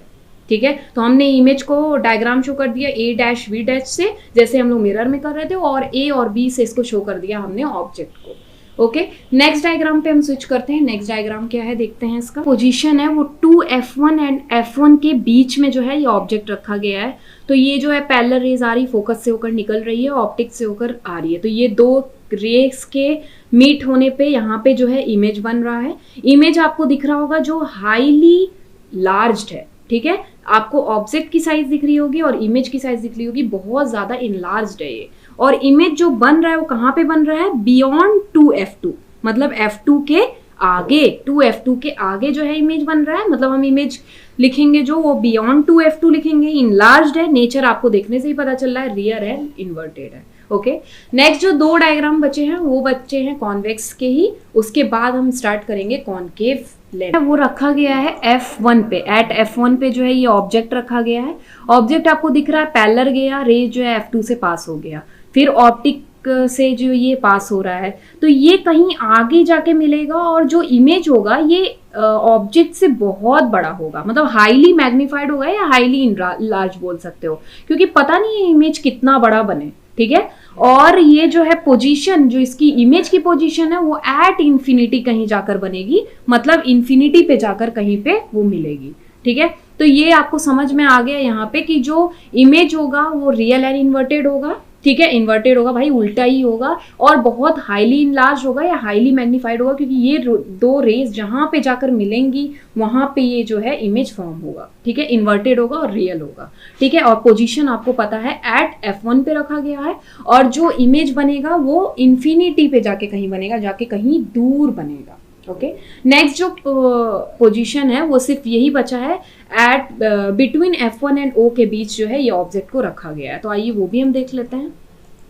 Speaker 1: ठीक है। तो हमने इमेज को डायग्राम शो कर दिया A', B' से, जैसे हम लोग मिरर में कर रहे थे, और A और B से इसको शो कर दिया हमने ऑब्जेक्ट को। ओके, नेक्स्ट डायग्राम पे हम स्विच करते हैं। नेक्स्ट डायग्राम क्या है देखते हैं। इसका पोजीशन है वो 2F1 एंड F1 के बीच में जो है ये ऑब्जेक्ट रखा गया है। तो ये जो है पैरेलल रेज आ रही, फोकस से होकर निकल रही है, ऑप्टिक से होकर आ रही है। तो ये दो रेज के मीट होने पे यहाँ पे जो है इमेज बन रहा है। इमेज आपको दिख रहा होगा जो हाईली लार्ज्ड है, ठीक है। आपको ऑब्जेक्ट की साइज दिख रही होगी और इमेज की साइज दिख रही होगी, बहुत ज्यादा इनलार्ज्ड है ये। और इमेज जो बन रहा है वो कहाँ पे बन रहा है, बियॉन्ड 2F2, मतलब F2 के आगे, 2F2 के आगे जो है इमेज बन रहा है। मतलब हम इमेज लिखेंगे जो वो बियॉन्ड 2F2 लिखेंगे, इनलार्ज्ड है, नेचर आपको देखने से ही पता चल रहा है, रियर है, इन्वर्टेड है। ओके, नेक्स्ट जो दो डायग्राम बचे हैं वो बचे हैं कॉन्वेक्स के ही, उसके बाद हम स्टार्ट करेंगे कॉनकेव लेंस। वो रखा गया है F1 पे, एट F1 पे जो है ये ऑब्जेक्ट रखा गया है। ऑब्जेक्ट आपको दिख रहा है पैरेलल गया, रेज जो है F2 से पास हो गया, फिर ऑप्टिक से जो ये पास हो रहा है, तो ये कहीं आगे जाके मिलेगा और जो इमेज होगा ये ऑब्जेक्ट से बहुत बड़ा होगा, मतलब हाईली मैग्नीफाइड होगा या हाईली लार्ज बोल सकते हो, क्योंकि पता नहीं है इमेज कितना बड़ा बने, ठीक है। और ये जो है पोजीशन, जो इसकी इमेज की पोजीशन है वो एट इंफिनिटी कहीं जाकर बनेगी, मतलब इंफिनिटी पे जाकर कहीं पे वो मिलेगी, ठीक है। तो ये आपको समझ में आ गया यहाँ पे कि जो इमेज होगा वो रियल एंड इन्वर्टेड होगा, ठीक है। इन्वर्टेड होगा भाई, उल्टा ही होगा, और बहुत हाईली इनलार्ज होगा या हाईली मैग्नीफाइड होगा, क्योंकि ये दो रेज जहां पे जाकर मिलेंगी वहां पे ये जो है इमेज फॉर्म होगा, ठीक है। इन्वर्टेड होगा और रियल होगा, ठीक है। और पोजीशन आपको पता है एट F1 पे रखा गया है, और जो इमेज बनेगा वो इंफिनिटी पे जाके कहीं बनेगा, जाके कहीं दूर बनेगा। ओके, नेक्स्ट जो पोजीशन है वो सिर्फ यही बचा है, eight between F1 and O के बीच जो है ये ऑब्जेक्ट को रखा गया है। तो आइए वो भी हम देख लेते हैं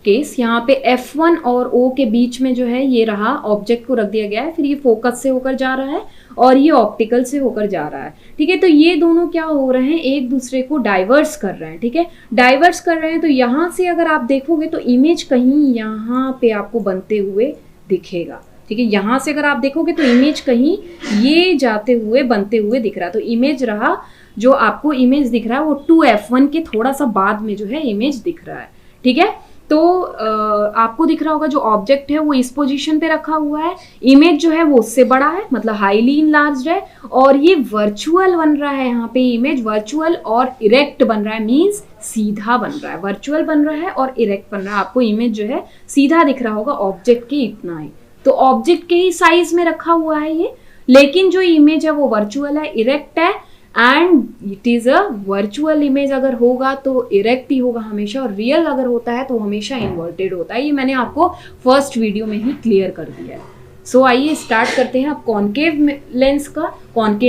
Speaker 1: केस। यहाँ पे F1 और O के बीच में जो है ये रहा, ऑब्जेक्ट को रख दिया गया है, फिर ये फोकस से होकर जा रहा है और ये ऑप्टिकल से होकर जा रहा है, ठीक है। तो ये दोनों क्या हो रहे हैं, एक दूसरे को डाइवर्स कर रहे हैं, ठीक है। डाइवर्स कर रहे हैं तो यहाँ से अगर आप देखोगे तो इमेज कहीं यहाँ पे आपको बनते हुए दिखेगा, ठीक है। यहाँ से अगर आप देखोगे तो इमेज कहीं ये जाते हुए बनते हुए दिख रहा है। तो इमेज रहा, जो आपको इमेज दिख रहा है वो 2F1 के थोड़ा सा बाद में जो है इमेज दिख रहा है, ठीक है। तो आपको दिख रहा होगा जो ऑब्जेक्ट है वो इस पोजीशन पे रखा हुआ है, इमेज जो है वो उससे बड़ा है, मतलब हाईली इनलार्ज्ड है, और ये वर्चुअल बन रहा है। यहाँ पे इमेज वर्चुअल और इरेक्ट बन रहा है, मीन्स सीधा बन रहा है, वर्चुअल बन रहा है और इरेक्ट बन रहा है। आपको इमेज जो है सीधा दिख रहा होगा ऑब्जेक्ट के इतना ही, तो ऑब्जेक्ट के ही साइज में रखा हुआ है ये, लेकिन जो इमेज है वो वर्चुअल है, इरेक्ट है, and it is a virtual image अगर होगा तो इरेक्ट ही होगा हमेशा, और रियल अगर होता है तो हमेशा इन्वर्टेड होता है। ये मैंने आपको फर्स्ट वीडियो में ही क्लियर कर दिया है। सो आइए स्टार्ट करते हैं। अब कॉन्केव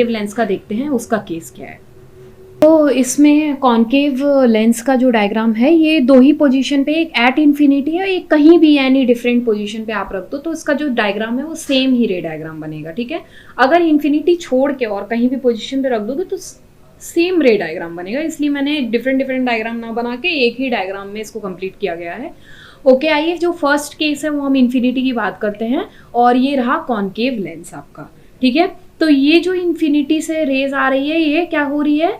Speaker 1: लेंस का देखते हैं उसका केस क्या है। तो इसमें कॉन्केव लेंस का जो डायग्राम है ये दो ही पोजीशन पे, एक एट इन्फिनिटी है, एक कहीं भी एनी डिफरेंट पोजीशन पे आप रख दो तो इसका जो डायग्राम है वो सेम ही रे डायग्राम बनेगा, ठीक है। अगर इन्फिनिटी छोड़ के और कहीं भी पोजीशन पे रख दोगे तो सेम रे डायग्राम बनेगा, इसलिए मैंने डिफरेंट डायग्राम ना बना के एक ही डायग्राम में इसको कंप्लीट किया गया है। ओके, आइए जो फर्स्ट केस है वो हम इन्फिनिटी की बात करते हैं, और ये रहा कॉन्केव लेंस आपका, ठीक है। तो ये जो इन्फिनिटी से रेज आ रही है ये क्या हो रही है,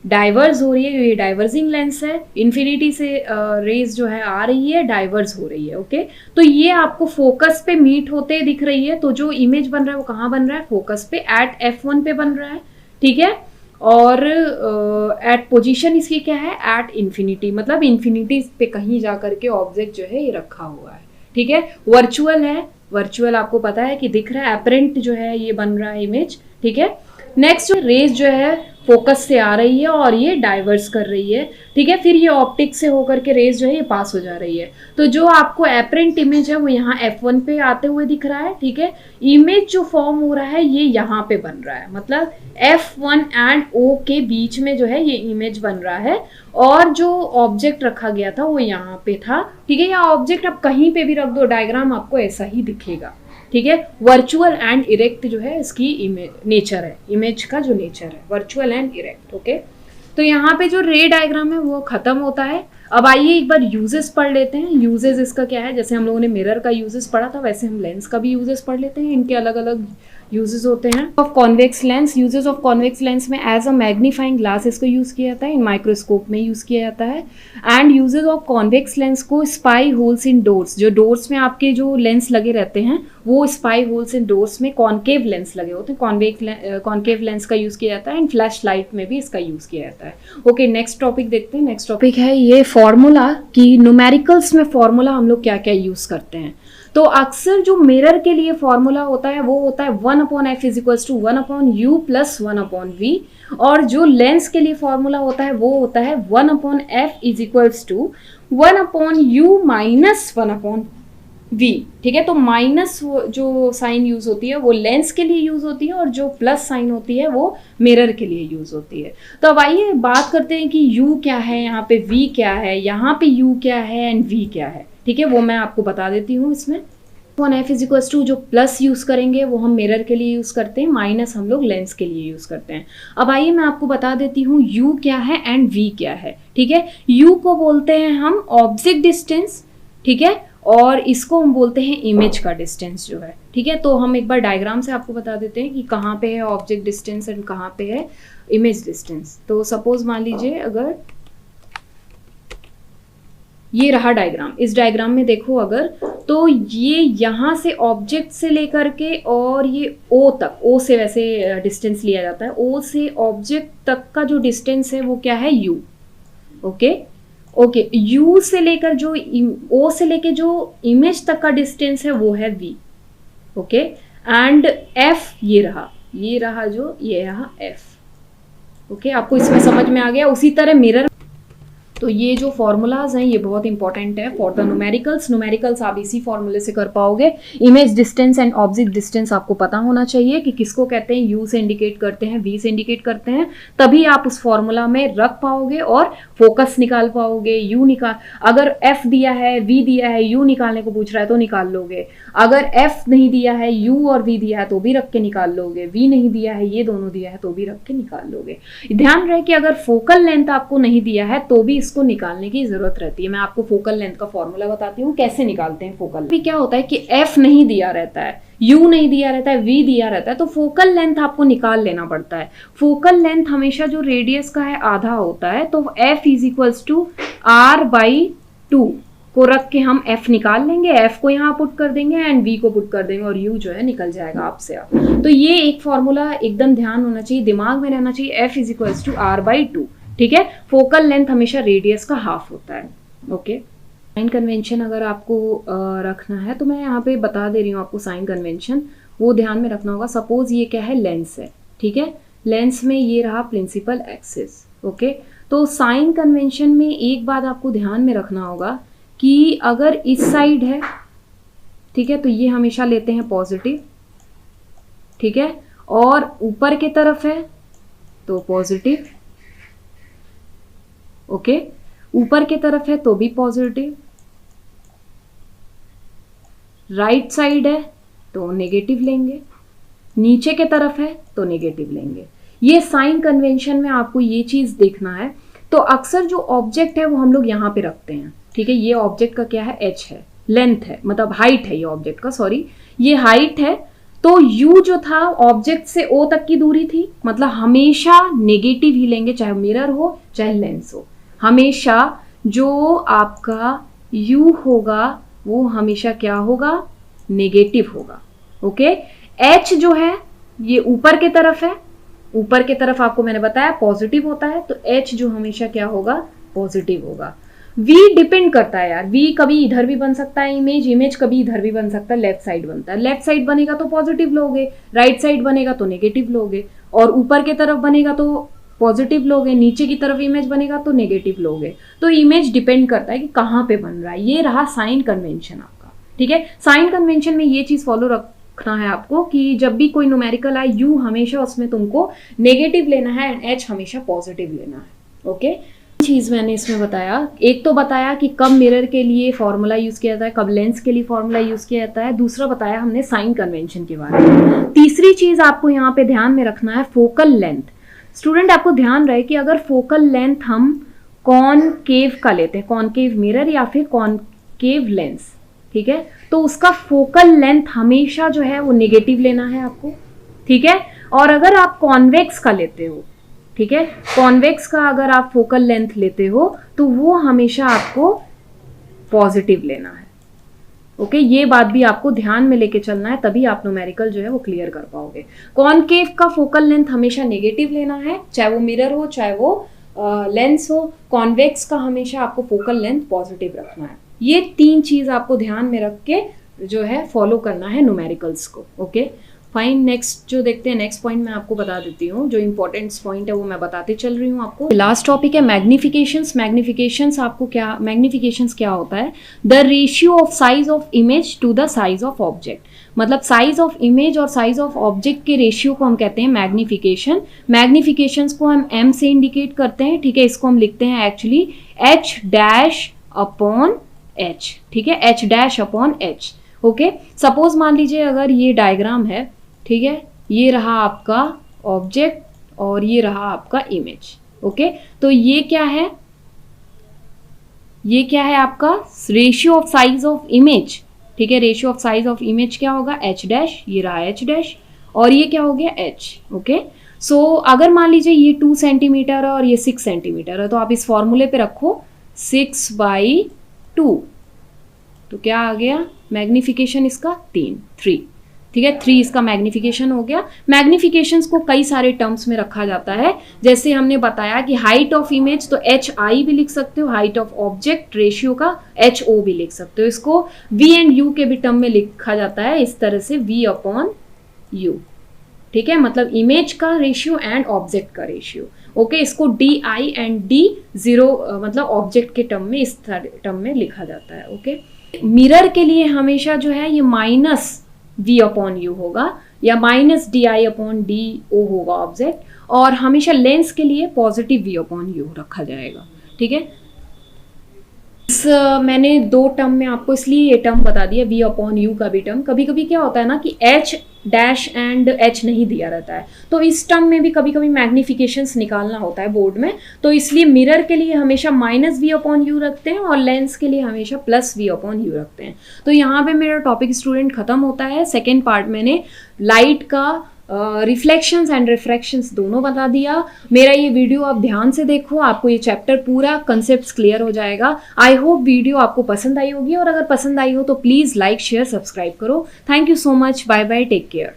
Speaker 1: डाइवर्स हो रही है, ये डाइवर्जिंग लेंस है। इन्फिनिटी से रेज जो है आ रही है, डाइवर्स हो रही है। ओके, तो ये आपको फोकस पे मीट होते दिख रही है, तो जो इमेज बन रहा है वो कहाँ बन रहा है, फोकस पे एट f1 पे बन रहा है, ठीक है। और एट पोजीशन इसकी क्या है, एट इन्फिनिटी, मतलब इन्फिनिटी पे कहीं जा करके ऑब्जेक्ट जो है ये रखा हुआ है, ठीक है। वर्चुअल है, वर्चुअल आपको पता है कि दिख रहा है, अपरेंट जो है ये बन रहा है इमेज, ठीक है। नेक्स्ट जो रेज जो है फोकस से आ रही है और ये डाइवर्स कर रही है, ठीक है। फिर ये ऑप्टिक से होकर के रेज जो है ये पास हो जा रही है, तो जो आपको एपरेंट इमेज है वो यहाँ f1 पे आते हुए दिख रहा है, ठीक है। इमेज जो फॉर्म हो रहा है ये यहाँ पे बन रहा है, मतलब f1 एंड o के बीच में जो है ये इमेज बन रहा है, और जो ऑब्जेक्ट रखा गया था वो यहाँ पे था, ठीक है। या ऑब्जेक्ट आप कहीं पे भी रख दो, डायग्राम आपको ऐसा ही दिखेगा, ठीक है। वर्चुअल एंड इरेक्ट जो है इसकी नेचर है, इमेज का जो नेचर है वर्चुअल एंड इरेक्ट। ओके, तो यहाँ पे जो रे डायग्राम है वो खत्म होता है। अब आइए एक बार यूजेस पढ़ लेते हैं। यूजेस इसका क्या है, जैसे हम लोगों ने मिरर का यूजेस पढ़ा था वैसे हम लेंस का भी यूजेस पढ़ लेते हैं। इनके अलग अलग यूजेस होते हैं। Of convex lens, uses of convex lens में एज अ मैग्नीफाइंग ग्लास इसको यूज किया जाता है, इन माइक्रोस्कोप में यूज किया जाता है। And uses of convex lens को स्पाई होल्स इन डोर्स, जो डोर्स में आपके जो लेंस लगे रहते हैं वो स्पाई होल्स इन डोर्स में कॉन्केव लेंस लगे होते हैं, कॉन्केव लेंस का यूज किया जाता है। एंड फ्लैश लाइट में भी इसका यूज किया जाता है। ओके, नेक्स्ट टॉपिक देखते हैं। नेक्स्ट टॉपिक है ये फॉर्मूला की, न्यूमेरिकल्स में फॉर्मूला हम लोग क्या क्या यूज करते हैं। तो अक्सर जो मिरर के लिए फॉर्मूला होता है वो होता है 1/f is equals to 1/u plus 1/v, और जो लेंस के लिए फॉर्मूला होता है वो होता है 1/f is equals to 1/u minus 1/v, ठीक है। तो माइनस जो साइन यूज होती है वो लेंस के लिए यूज होती है, और जो प्लस साइन होती है वो मिरर के लिए यूज होती है। तो अब आइए बात करते हैं कि u क्या है, यहाँ पे v क्या है, यहाँ पे u क्या है एंड v क्या है, ठीक है। वो मैं आपको बता देती हूँ। इसमें 1f इज इक्वल्स टू जो प्लस यूज करेंगे वो हम मिरर के लिए यूज करते हैं, माइनस हम लोग लेंस के लिए यूज करते हैं। अब आइए मैं आपको बता देती हूँ u क्या है एंड v क्या है, ठीक है। u को बोलते हैं हम ऑब्जेक्ट डिस्टेंस, ठीक है, और इसको हम बोलते हैं इमेज का डिस्टेंस जो है, ठीक है। तो हम एक बार डायग्राम से आपको बता देते हैं कि कहाँ पे है ऑब्जेक्ट डिस्टेंस एंड कहाँ पे है इमेज डिस्टेंस। तो सपोज मान लीजिए अगर ये रहा डायग्राम, इस डायग्राम में देखो अगर, तो ये यहाँ से ऑब्जेक्ट से लेकर के और ये O तक, O से वैसे डिस्टेंस लिया जाता है, O से ऑब्जेक्ट तक का जो डिस्टेंस है वो क्या है, U। ओके ओके, U से लेकर जो O से लेकर जो इमेज तक का डिस्टेंस है वो है V। ओके, एंड F ये रहा जो ये रहा F। ओके, आपको इसमें समझ में आ गया। उसी तरह मिरर, तो ये जो फॉर्मूलाज हैं ये बहुत इंपॉर्टेंट है फॉर द न्यूमेरिकल्स आप इसी फॉर्मूले से कर पाओगे। Image distance and object distance आपको पता होना चाहिए कि किसको कहते हैं, यू से इंडिकेट करते हैं, वी से इंडिकेट करते हैं, तभी आप उस फॉर्मूला में रख पाओगे और फोकस निकाल पाओगे। यू निकाल, अगर एफ दिया है, वी दिया है, यू निकालने को पूछ रहा है तो निकाल लोगे। अगर एफ नहीं दिया है, यू और वी दिया है तो भी रख के निकाल लोगे। वी नहीं दिया है, ये दोनों दिया है तो भी रख के निकाल लोगे। ध्यान रहे कि अगर फोकल लेंथ आपको नहीं दिया है तो भी इसको निकालने की जरूरत रहती है। मैं आपको फोकल लेंथ का फॉर्मूला बताती हूँ कैसे निकालते हैं फोकल लेंथ। क्या होता है कि एफ नहीं दिया रहता है, यू नहीं दिया रहता है, वी दिया रहता है, तो फोकल लेंथ आपको निकाल लेना पड़ता है। फोकल लेंथ हमेशा जो रेडियस का है आधा होता है, तो F is equals to r/2 को रख के हम f निकाल लेंगे, f को यहाँ पुट कर देंगे एंड v को पुट कर देंगे और u जो है निकल जाएगा आपसे आप। तो ये एक फॉर्मूला एकदम ध्यान होना चाहिए, दिमाग में रहना चाहिए, f is equals to r/2। ठीक है, फोकल लेंथ हमेशा रेडियस का हाफ होता है। ओके, साइन कन्वेंशन अगर आपको रखना है तो मैं यहाँ पे बता दे रही हूँ आपको साइन कन्वेंशन, वो ध्यान में रखना होगा। सपोज ये क्या है, लेंस है, ठीक है, लेंस में ये रहा प्रिंसिपल एक्सिस। ओके, तो साइन कन्वेंशन में एक बात आपको ध्यान में रखना होगा कि अगर इस साइड है, ठीक है, तो ये हमेशा लेते हैं पॉजिटिव, ठीक है, और ऊपर की तरफ है तो पॉजिटिव, ओके, ऊपर की तरफ है तो भी पॉजिटिव, राइट साइड है तो नेगेटिव लेंगे, नीचे के तरफ है तो नेगेटिव लेंगे। ये साइन कन्वेंशन में आपको ये चीज देखना है। तो अक्सर जो ऑब्जेक्ट है वो हम लोग यहाँ पे रखते हैं, ठीक है। ये ऑब्जेक्ट का क्या है, एच है, लेंथ है, मतलब हाइट है ये ऑब्जेक्ट का, सॉरी ये हाइट है। तो यू जो था ऑब्जेक्ट से ओ तक की दूरी थी, मतलब हमेशा नेगेटिव ही लेंगे, चाहे मिरर हो चाहे लेंस हो। हमेशा जो आपका यू होगा वो हमेशा क्या होगा, नेगेटिव होगा। ओके, एच जो है ये ऊपर के तरफ है, ऊपर के तरफ आपको मैंने बताया पॉजिटिव होता है, तो एच जो हमेशा क्या होगा, पॉजिटिव होगा। वी डिपेंड करता है यार, वी कभी इधर भी बन सकता है इमेज कभी इधर भी बन सकता है, लेफ्ट साइड बनता है। लेफ्ट साइड बनेगा तो पॉजिटिव लोगे, राइट साइड बनेगा तो नेगेटिव लोगे, और ऊपर के तरफ बनेगा तो पॉजिटिव लोगे, नीचे की तरफ इमेज बनेगा तो नेगेटिव लोगे। तो इमेज डिपेंड करता है कि कहाँ पे बन रहा है। ये रहा साइन कन्वेंशन आपका, ठीक है। साइन कन्वेंशन में ये चीज फॉलो रखना है आपको कि जब भी कोई न्यूमेरिकल आए, यू हमेशा उसमें तुमको नेगेटिव लेना है एंड एच हमेशा पॉजिटिव लेना है। ओके, चीज मैंने इसमें बताया, एक तो बताया कि कब मिरर के लिए फॉर्मूला यूज किया जाता है, कब लेंस के लिए फॉर्मूला यूज किया जाता है, दूसरा बताया हमने साइन कन्वेंशन के बारे में। तीसरी चीज आपको यहाँ पे ध्यान में रखना है फोकल लेंथ। स्टूडेंट आपको ध्यान रहे कि अगर फोकल लेंथ हम कॉनकेव का लेते हैं, कॉनकेव मिरर या फिर कॉनकेव लेंस, ठीक है, तो उसका फोकल लेंथ हमेशा जो है वो नेगेटिव लेना है आपको, ठीक है। और अगर आप कॉन्वेक्स का लेते हो, ठीक है, कॉन्वेक्स का अगर आप फोकल लेंथ लेते हो तो वो हमेशा आपको पॉजिटिव लेना है। ओके, ये बात भी आपको ध्यान में लेके चलना है, तभी आप न्यूमेरिकल जो है वो क्लियर कर पाओगे। कॉनकेव का फोकल लेंथ हमेशा नेगेटिव लेना है, चाहे वो मिरर हो चाहे वो लेंस हो। कॉन्वेक्स का हमेशा आपको फोकल लेंथ पॉजिटिव रखना है। ये तीन चीज आपको ध्यान में रख के जो है फॉलो करना है न्यूमेरिकल्स को। ओके फाइन, नेक्स्ट जो देखते हैं, नेक्स्ट पॉइंट मैं आपको बता देती हूँ, जो इंपॉर्टेंट पॉइंट है वो मैं बताते चल रही हूँ आपको। लास्ट टॉपिक है मैग्निफिकेशंस। मैग्निफिकेशंस आपको क्या, मैग्निफिकेशंस क्या होता है, the ratio of size of image to the size of object. मतलब साइज ऑफ इमेज और साइज ऑफ ऑब्जेक्ट के रेशियो को हम कहते हैं मैग्निफिकेशन। मैग्निफिकेशंस को हम एम से इंडिकेट करते हैं, ठीक है, इसको हम लिखते हैं actually H dash upon H, ठीक है, H dash upon H. Okay, suppose मान लीजिए अगर ये डायग्राम है, ठीक है, ये रहा आपका ऑब्जेक्ट और ये रहा आपका इमेज। ओके, तो ये क्या है, ये क्या है आपका ratio of size of image, ठीक है। Ratio of size of image क्या होगा, एच डैश, ये रहा एच डैश, और ये क्या हो गया एच। ओके, सो अगर मान लीजिए ये 2 सेंटीमीटर और ये 6 सेंटीमीटर है, तो आप इस फॉर्मूले पे रखो 6/2, तो क्या आ गया मैग्निफिकेशन इसका 3, ठीक है, 3 इसका मैग्निफिकेशन हो गया। मैग्निफिकेशंस को कई सारे टर्म्स में रखा जाता है, जैसे हमने बताया कि हाइट ऑफ इमेज तो एच आई भी लिख सकते हो, हाइट ऑफ ऑब्जेक्ट रेशियो का एच ओ भी लिख सकते हो। इसको वी एंड यू के भी टर्म में लिखा जाता है इस तरह से, वी अपॉन यू, ठीक है, मतलब इमेज का रेशियो एंड ऑब्जेक्ट का रेशियो। ओके, इसको D I and D zero मतलब ऑब्जेक्ट के टर्म में, इस टर्म में लिखा जाता है। ओके, मिरर के लिए हमेशा जो है ये माइनस वी अपॉन यू होगा या minus d i upon d o होगा ऑब्जेक्ट, और हमेशा लेंस के लिए पॉजिटिव वी अपॉन यू रखा जाएगा, ठीक है। मैंने 2 टर्म में आपको इसलिए ये टर्म बता दिया, वी अपॉन यू का भी टर्म। कभी कभी क्या होता है ना कि एच डैश एंड एच नहीं दिया रहता है, तो इस टर्म में भी कभी कभी मैग्निफिकेशंस निकालना होता है बोर्ड में, तो इसलिए मिरर के लिए हमेशा माइनस वी अपॉन यू रखते हैं और लेंस के लिए हमेशा प्लस वी अपॉन यू रखते हैं। तो यहाँ पे मेरा टॉपिक स्टूडेंट खत्म होता है। सेकेंड पार्ट मैंने लाइट का रिफ्लेक्शंस एंड रिफ्रैक्शंस दोनों बता दिया। मेरा ये वीडियो आप ध्यान से देखो, आपको ये चैप्टर पूरा कंसेप्ट क्लियर हो जाएगा। आई होप वीडियो आपको पसंद आई होगी, और अगर पसंद आई हो तो प्लीज़ लाइक शेयर सब्सक्राइब करो। Thank you so much, bye bye, take care.